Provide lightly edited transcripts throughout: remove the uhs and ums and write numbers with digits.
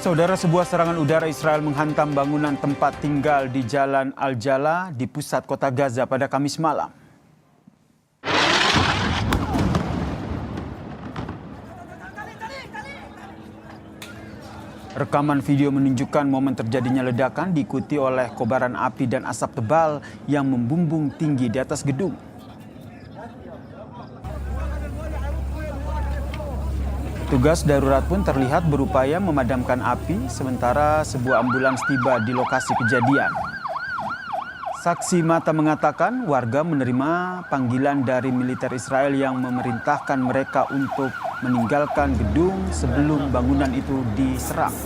Saudara, sebuah serangan udara Israel menghantam bangunan tempat tinggal di Jalan Al-Jala di pusat kota Gaza pada Kamis malam. Rekaman video menunjukkan momen terjadinya ledakan diikuti oleh kobaran api dan asap tebal yang membumbung tinggi di atas gedung. Petugas darurat pun terlihat berupaya memadamkan api, sementara sebuah ambulans tiba di lokasi kejadian. Saksi mata mengatakan warga menerima panggilan dari militer Israel yang memerintahkan mereka untuk meninggalkan gedung sebelum bangunan itu diserang.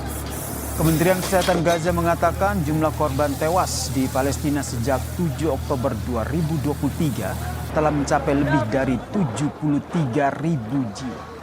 Kementerian Kesehatan Gaza mengatakan jumlah korban tewas di Palestina sejak 7 Oktober 2023 telah mencapai lebih dari 73.000 jiwa.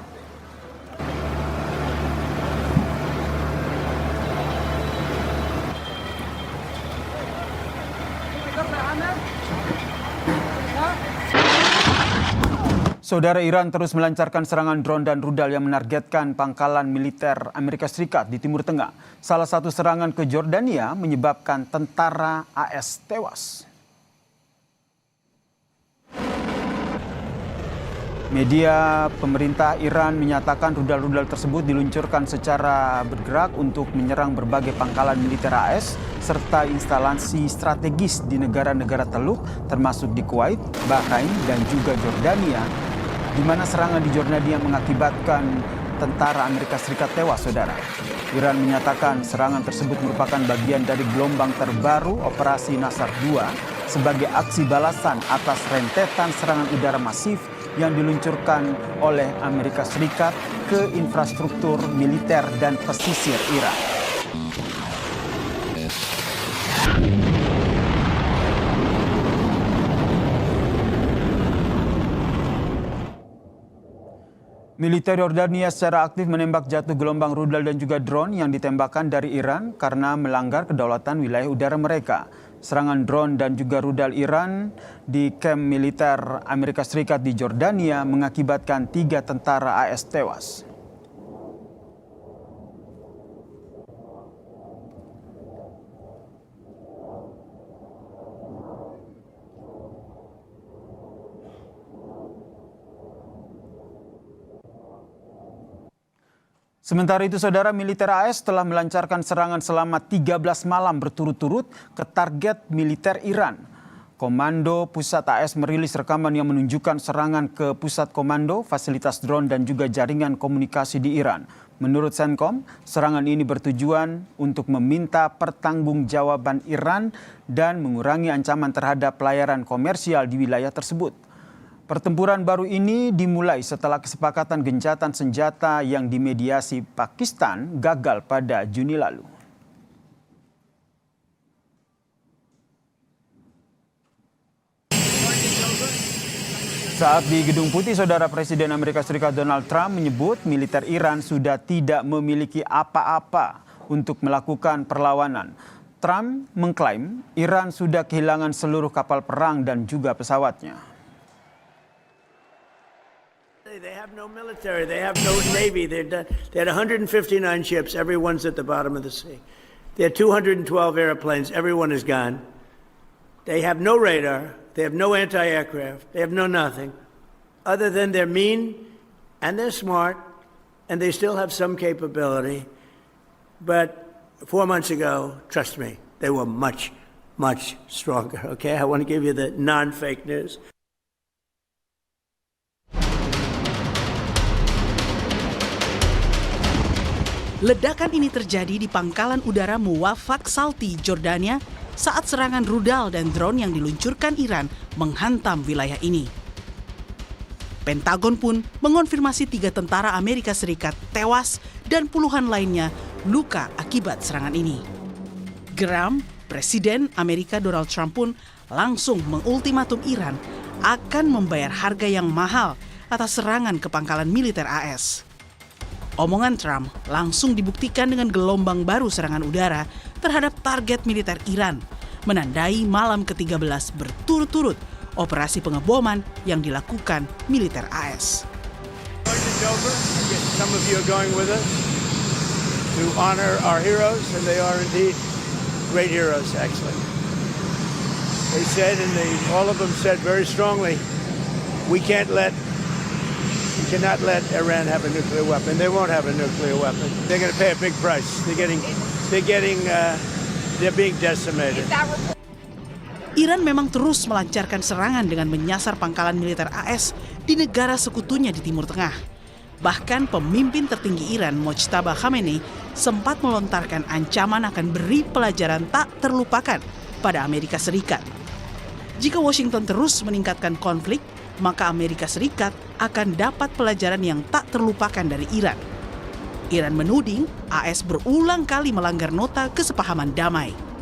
Saudara, Iran terus melancarkan serangan drone dan rudal yang menargetkan pangkalan militer Amerika Serikat di Timur Tengah. Salah satu serangan ke Jordania menyebabkan tentara AS tewas. Media pemerintah Iran menyatakan rudal-rudal tersebut diluncurkan secara bergerak untuk menyerang berbagai pangkalan militer AS serta instalasi strategis di negara-negara Teluk termasuk di Kuwait, Bahrain dan juga Jordania, di mana serangan di Jordania mengakibatkan tentara Amerika Serikat tewas, saudara. Iran menyatakan serangan tersebut merupakan bagian dari gelombang terbaru Operasi Nasar II sebagai aksi balasan atas rentetan serangan udara masif yang diluncurkan oleh Amerika Serikat ke infrastruktur militer dan pesisir Iran. Militer Yordania secara aktif menembak jatuh gelombang rudal dan juga drone yang ditembakkan dari Iran karena melanggar kedaulatan wilayah udara mereka. Serangan drone dan juga rudal Iran di kamp militer Amerika Serikat di Jordania mengakibatkan 3 tentara AS tewas. Sementara itu, saudara, militer AS telah melancarkan serangan selama 13 malam berturut-turut ke target militer Iran. Komando Pusat AS merilis rekaman yang menunjukkan serangan ke pusat komando, fasilitas drone dan juga jaringan komunikasi di Iran. Menurut Centcom, serangan ini bertujuan untuk meminta pertanggungjawaban Iran dan mengurangi ancaman terhadap pelayaran komersial di wilayah tersebut. Pertempuran baru ini dimulai setelah kesepakatan gencatan senjata yang dimediasi Pakistan gagal pada Juni lalu. Saat di Gedung Putih, saudara, Presiden Amerika Serikat Donald Trump menyebut militer Iran sudah tidak memiliki apa-apa untuk melakukan perlawanan. Trump mengklaim Iran sudah kehilangan seluruh kapal perang dan juga pesawatnya. They have no military, they have no navy. They had 159 ships, everyone's at the bottom of the sea. They had 212 airplanes, everyone is gone. They have no radar, they have no anti-aircraft, they have no nothing. Other than they're mean and they're smart and they still have some capability. But 4 months ago, trust me, they were much, much stronger, okay? I want to give you the non-fake news. Ledakan ini terjadi di pangkalan udara Muwafaq Salti, Jordania, saat serangan rudal dan drone yang diluncurkan Iran menghantam wilayah ini. Pentagon pun mengonfirmasi 3 tentara Amerika Serikat tewas dan puluhan lainnya luka akibat serangan ini. Geram, Presiden Amerika Donald Trump pun langsung mengultimatum Iran akan membayar harga yang mahal atas serangan ke pangkalan militer AS. Omongan Trump langsung dibuktikan dengan gelombang baru serangan udara terhadap target militer Iran, menandai malam ke-13 berturut-turut operasi pengeboman yang dilakukan militer AS. to honor our heroes, and they are indeed great heroes, actually. They said, and all of them said very strongly, we cannot let Iran have a nuclear weapon. They won't have a nuclear weapon. They're going to pay a big price. They're being decimated. Iran memang terus melancarkan serangan dengan menyasar pangkalan militer AS di negara sekutunya di Timur Tengah. Bahkan pemimpin tertinggi Iran, Mojtaba Khamenei, sempat melontarkan ancaman akan beri pelajaran tak terlupakan pada Amerika Serikat. Jika Washington terus meningkatkan konflik, maka Amerika Serikat akan dapat pelajaran yang tak terlupakan dari Iran. Iran menuding AS berulang kali melanggar nota kesepahaman damai.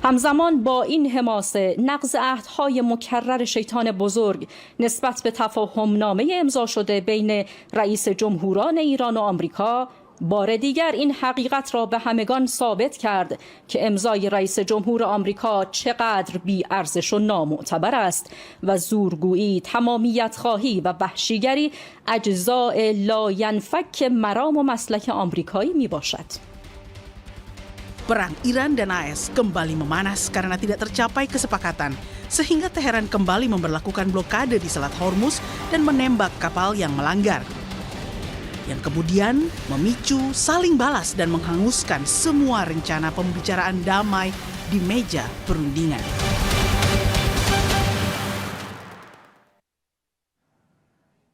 همزمان با این حماسه نقض عهدهای مکرر شیطان بزرگ نسبت به تفاهمنامه امضا شده بین رئیس جمهوران ایران و آمریکا بار دیگر این حقیقت را به همگان ثابت کرد که امضای رئیس جمهور آمریکا چقدر بی ارزش و نامعتبر است و زورگویی، تمامیت خواهی و وحشیگری اجزاء لاینفک مرام و مسلک آمریکایی می باشد. Perang Iran dan AS kembali memanas karena tidak tercapai kesepakatan, sehingga Teheran kembali memberlakukan blokade di Selat Hormuz dan menembak kapal yang melanggar. Yang kemudian memicu saling balas dan menghanguskan semua rencana pembicaraan damai di meja perundingan.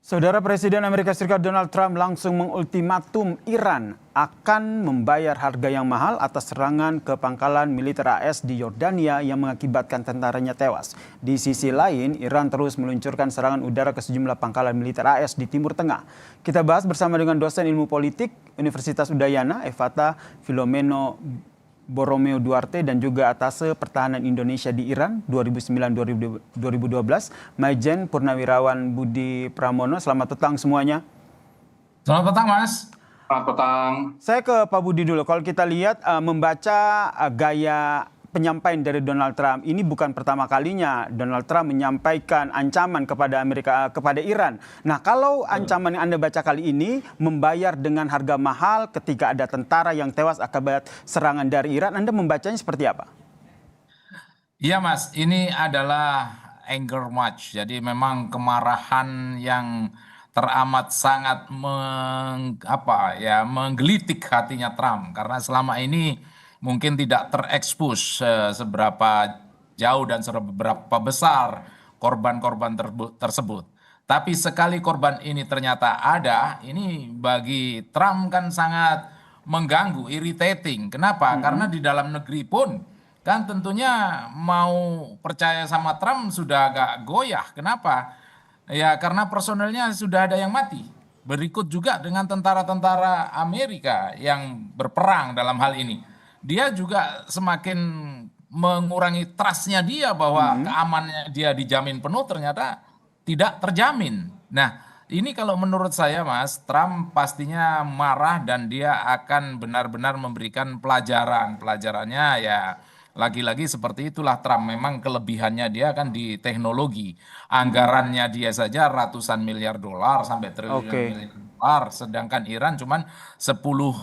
Saudara Presiden Amerika Serikat Donald Trump langsung mengultimatum Iran akan membayar harga yang mahal atas serangan ke pangkalan militer AS di Yordania yang mengakibatkan tentaranya tewas. Di sisi lain, Iran terus meluncurkan serangan udara ke sejumlah pangkalan militer AS di Timur Tengah. Kita bahas bersama dengan dosen ilmu politik Universitas Udayana, Evata Filomeno Borromeo Duarte, dan juga Atase Pertahanan Indonesia di Iran 2009-2012, Maijen Purnawirawan Budi Pramono. Selamat petang semuanya. Selamat petang, Mas. Selamat petang. Saya ke Pak Budi dulu. Kalau kita lihat membaca gaya penyampaian dari Donald Trump, ini bukan pertama kalinya Donald Trump menyampaikan ancaman kepada Iran. Nah, kalau ancaman yang Anda baca kali ini membayar dengan harga mahal ketika ada tentara yang tewas akibat serangan dari Iran, Anda membacanya seperti apa? Iya, Mas, ini adalah anger match. Jadi memang kemarahan yang teramat sangat menggelitik hatinya Trump, karena selama ini mungkin tidak terekspos seberapa jauh dan seberapa besar korban-korban tersebut. Tapi sekali korban ini ternyata ada, ini bagi Trump kan sangat mengganggu, irritating. Kenapa? Karena di dalam negeri pun kan tentunya mau percaya sama Trump sudah agak goyah. Kenapa? Ya karena personelnya sudah ada yang mati. Berikut juga dengan tentara-tentara Amerika yang berperang dalam hal ini. Dia juga semakin mengurangi trust-nya dia bahwa keamanannya dia dijamin penuh, ternyata tidak terjamin. Nah, ini kalau menurut saya, Mas, Trump pastinya marah dan dia akan benar-benar memberikan pelajaran. Pelajarannya ya lagi-lagi seperti itulah Trump. Memang kelebihannya dia kan di teknologi. Anggarannya dia saja ratusan miliar dolar sampai triliun miliar dolar. Sedangkan Iran cuman 10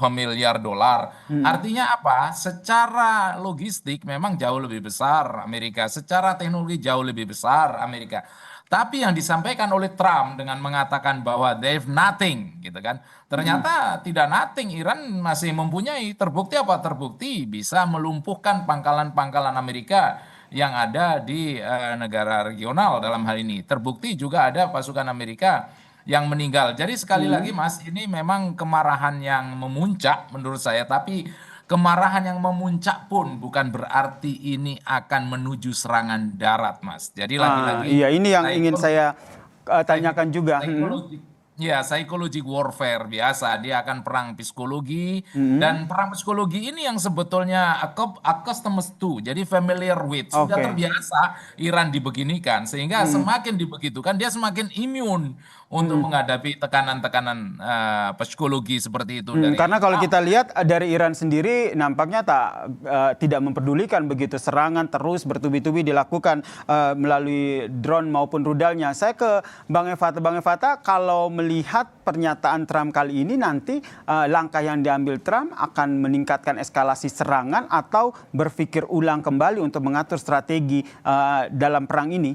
miliar dolar. Artinya apa? Secara logistik memang jauh lebih besar Amerika. Secara teknologi jauh lebih besar Amerika. Tapi yang disampaikan oleh Trump dengan mengatakan bahwa they have nothing, gitu kan. Ternyata tidak nothing, Iran masih mempunyai. Terbukti apa? Terbukti bisa melumpuhkan pangkalan-pangkalan Amerika yang ada di negara regional dalam hal ini. Terbukti juga ada pasukan Amerika yang meninggal. Jadi sekali lagi, Mas, ini memang kemarahan yang memuncak menurut saya. Tapi kemarahan yang memuncak pun bukan berarti ini akan menuju serangan darat, Mas. Jadi lagi-lagi. Iya, ini yang ingin saya tanyakan juga. Ya, psychological warfare biasa. Dia akan perang psikologi. Dan perang psikologi ini yang sebetulnya accustomed to, jadi familiar with. Sudah terbiasa Iran dibeginikan. Sehingga semakin dibegitukan, dia semakin imun untuk menghadapi tekanan-tekanan psikologi seperti itu. Karena kalau kita lihat dari Iran sendiri nampaknya tidak memperdulikan begitu, serangan terus bertubi-tubi dilakukan melalui drone maupun rudalnya. Saya ke Bang Evata. Bang Evata, kalau melihat melihat pernyataan Trump kali ini nanti langkah yang diambil Trump akan meningkatkan eskalasi serangan atau berpikir ulang kembali untuk mengatur strategi dalam perang ini?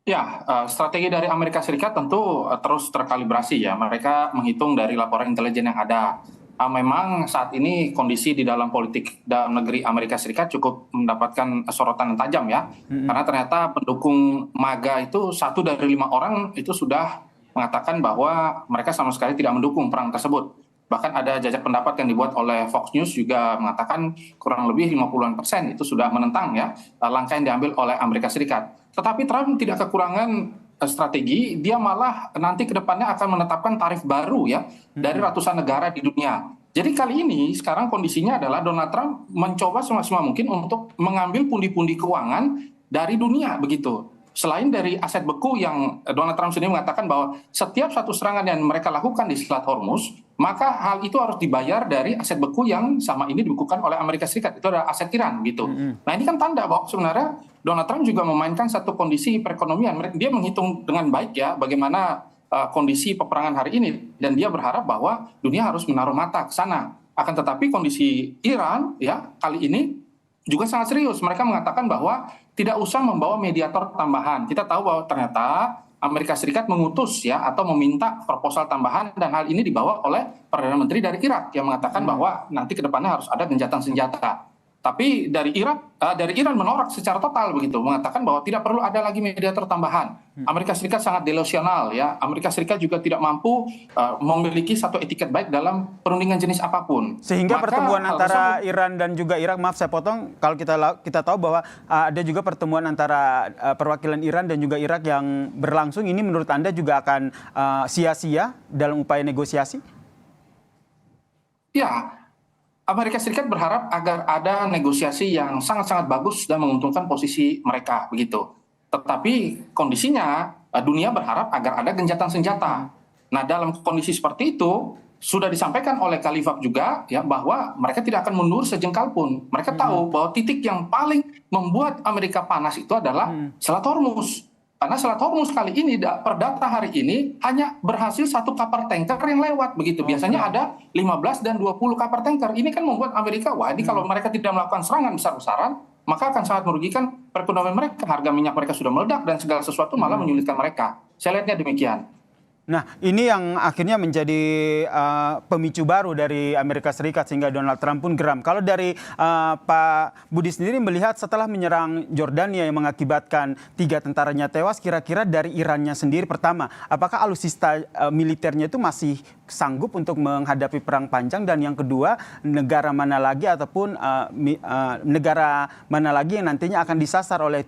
Ya, strategi dari Amerika Serikat tentu terus terkalibrasi ya. Mereka menghitung dari laporan intelijen yang ada. Memang saat ini kondisi di dalam politik dalam negeri Amerika Serikat cukup mendapatkan sorotan yang tajam ya. Karena ternyata pendukung MAGA itu 1 dari 5 orang itu sudah mengatakan bahwa mereka sama sekali tidak mendukung perang tersebut. Bahkan ada jajak pendapat yang dibuat oleh Fox News juga mengatakan kurang lebih 50% itu sudah menentang ya langkah yang diambil oleh Amerika Serikat. Tetapi Trump tidak kekurangan strategi, dia malah nanti ke depannya akan menetapkan tarif baru ya dari ratusan negara di dunia. Jadi kali ini sekarang kondisinya adalah Donald Trump mencoba semaksimal mungkin untuk mengambil pundi-pundi keuangan dari dunia begitu. Selain dari aset beku yang Donald Trump sendiri mengatakan bahwa setiap satu serangan yang mereka lakukan di Selat Hormuz, maka hal itu harus dibayar dari aset beku yang sama ini dibekukan oleh Amerika Serikat. Itu adalah aset Iran gitu. Nah ini kan tanda bahwa sebenarnya Donald Trump juga memainkan satu kondisi perekonomian. Dia menghitung dengan baik ya bagaimana kondisi peperangan hari ini. Dan dia berharap bahwa dunia harus menaruh mata ke sana. Akan tetapi kondisi Iran ya kali ini juga sangat serius. Mereka mengatakan bahwa tidak usah membawa mediator tambahan. Kita tahu bahwa ternyata Amerika Serikat mengutus ya atau meminta proposal tambahan dan hal ini dibawa oleh Perdana Menteri dari Irak yang mengatakan bahwa nanti ke depannya harus ada gencatan senjata. Tapi dari Iran menolak secara total begitu, mengatakan bahwa tidak perlu ada lagi mediator tambahan. Amerika Serikat sangat delusional ya. Amerika Serikat juga tidak mampu memiliki satu etiket baik dalam perundingan jenis apapun. Sehingga pertemuan antara Iran dan juga Irak, maaf saya potong, kalau kita tahu bahwa ada juga pertemuan antara perwakilan Iran dan juga Irak yang berlangsung, ini menurut Anda juga akan sia-sia dalam upaya negosiasi? Ya, Amerika Serikat berharap agar ada negosiasi yang sangat-sangat bagus dan menguntungkan posisi mereka begitu. Tetapi kondisinya dunia berharap agar ada gencatan senjata. Nah, dalam kondisi seperti itu sudah disampaikan oleh Khalifah juga ya bahwa mereka tidak akan mundur sejengkal pun. Mereka tahu bahwa titik yang paling membuat Amerika panas itu adalah Selat Hormuz. Karena Selat Hormuz kali ini per data hari ini hanya berhasil 1 kapal tanker yang lewat begitu. Biasanya ada 15 dan 20 kapal tanker. Ini kan membuat Amerika, wah ini kalau mereka tidak melakukan serangan besar-besaran, maka akan sangat merugikan perekonomian mereka. Harga minyak mereka sudah meledak dan segala sesuatu malah menyulitkan mereka. Saya lihatnya demikian. Nah, ini yang akhirnya menjadi pemicu baru dari Amerika Serikat sehingga Donald Trump pun geram. Kalau dari Pak Budi sendiri melihat setelah menyerang Jordania yang mengakibatkan 3 tentaranya tewas, kira-kira dari Irannya sendiri pertama, apakah alutsista militernya itu masih sanggup untuk menghadapi perang panjang? Dan yang kedua, negara mana lagi ataupun negara mana lagi yang nantinya akan disasar oleh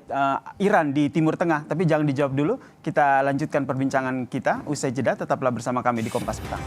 Iran di Timur Tengah? Tapi jangan dijawab dulu, kita lanjutkan perbincangan kita usai jeda, tetaplah bersama kami di Kompas Petang.